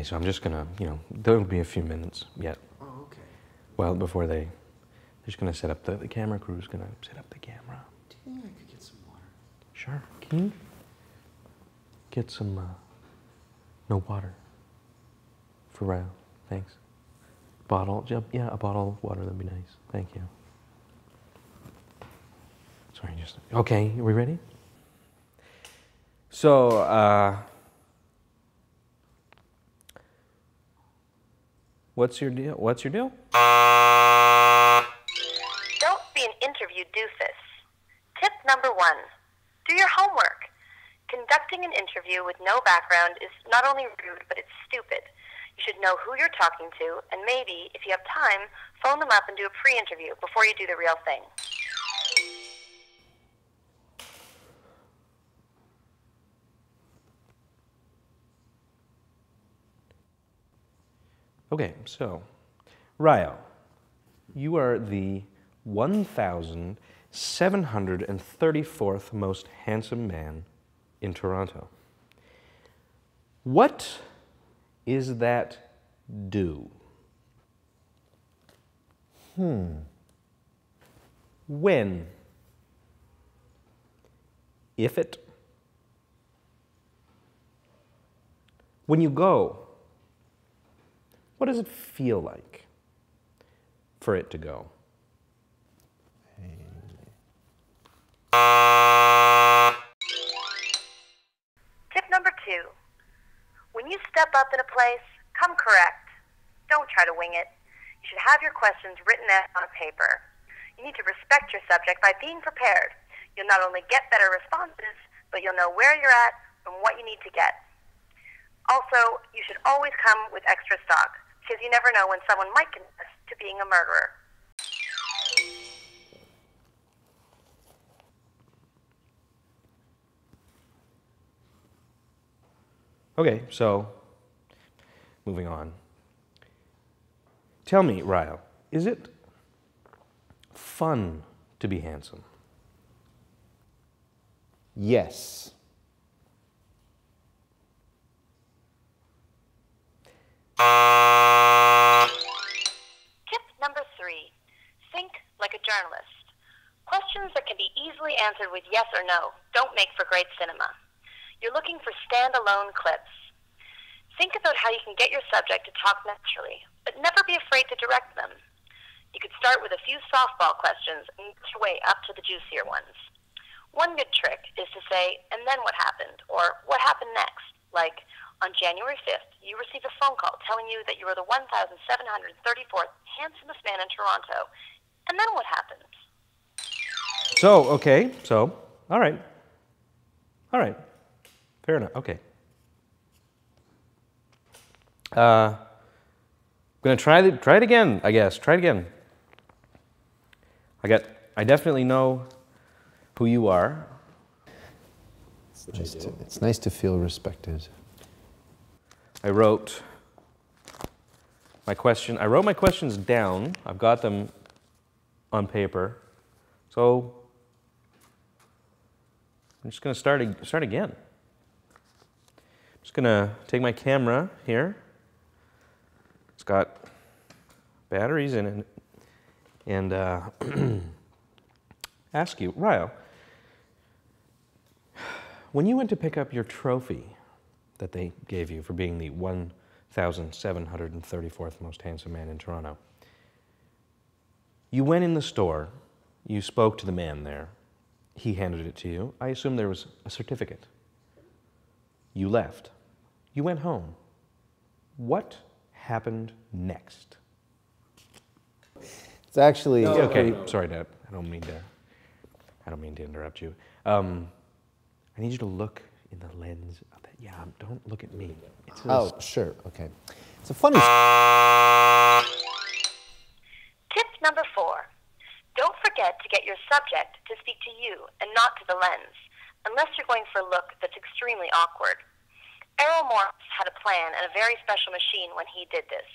Okay, so I'm just gonna, there'll be a few minutes yet. Oh, okay. Well, before they're just gonna set up the camera crew's gonna set up the camera. Do you think I could get some water? Sure. Can you get some, no water for Rajo? Thanks. Bottle, yeah, a bottle of water, that'd be nice. Thank you. Sorry, okay, are we ready? So, what's your deal? What's your deal? Don't be an interview doofus. Tip number 1, do your homework. Conducting an interview with no background is not only rude, but it's stupid. You should know who you're talking to, and maybe, if you have time, phone them up and do a pre-interview before you do the real thing. Okay, so, Rajo, you are the 1,734th most handsome man in Toronto. What is that do? When? If it? When you go, what does it feel like for it to go? Tip number 2, when you step up in a place, come correct. Don't try to wing it. You should have your questions written out on a paper. You need to respect your subject by being prepared. You'll not only get better responses, but you'll know where you're at and what you need to get. Also, you should always come with extra stock, because you never know when someone might confess to being a murderer. Okay, so, moving on. Tell me, Rajo, is it fun to be handsome? Yes. Tip number 3, think like a journalist. Questions that can be easily answered with yes or no don't make for great cinema. You're looking for standalone clips. Think about how you can get your subject to talk naturally, but never be afraid to direct them. You could start with a few softball questions and work your way up to the juicier ones. One good trick is to say, and then what happened, or what happened next, like, on January 5th, you received a phone call telling you that you were the 1,734th handsomest man in Toronto, and then what happened? So, okay, all right. Fair enough, okay. I'm gonna try it again, I guess. Try it again. I definitely know who you are. It's nice to feel respected. I wrote my questions down. I've got them on paper. So I'm just gonna start again. I'm just gonna take my camera here. It's got batteries in it, and ask you, Rajo, when you went to pick up your trophy that they gave you for being the 1,734th most handsome man in Toronto, you went in the store, you spoke to the man there, he handed it to you. I assume there was a certificate. You left. You went home. What happened next? It's actually... Okay, sorry, Dad. I don't mean to interrupt you. I need you to look in the lens of that. Yeah, don't look at me. Oh, sure, okay. It's a funny... Tip number 4. Don't forget to get your subject to speak to you and not to the lens, unless you're going for a look that's extremely awkward. Errol Morris had a plan and a very special machine when he did this.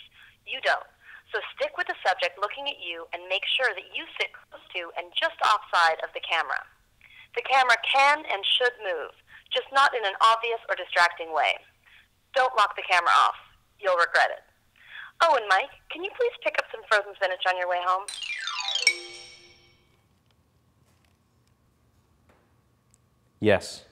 You don't. So stick with the subject looking at you and make sure that you sit close to and just offside of the camera. The camera can and should move, just not in an obvious or distracting way. Don't lock the camera off. You'll regret it. Oh, and Mike, can you please pick up some frozen spinach on your way home? Yes.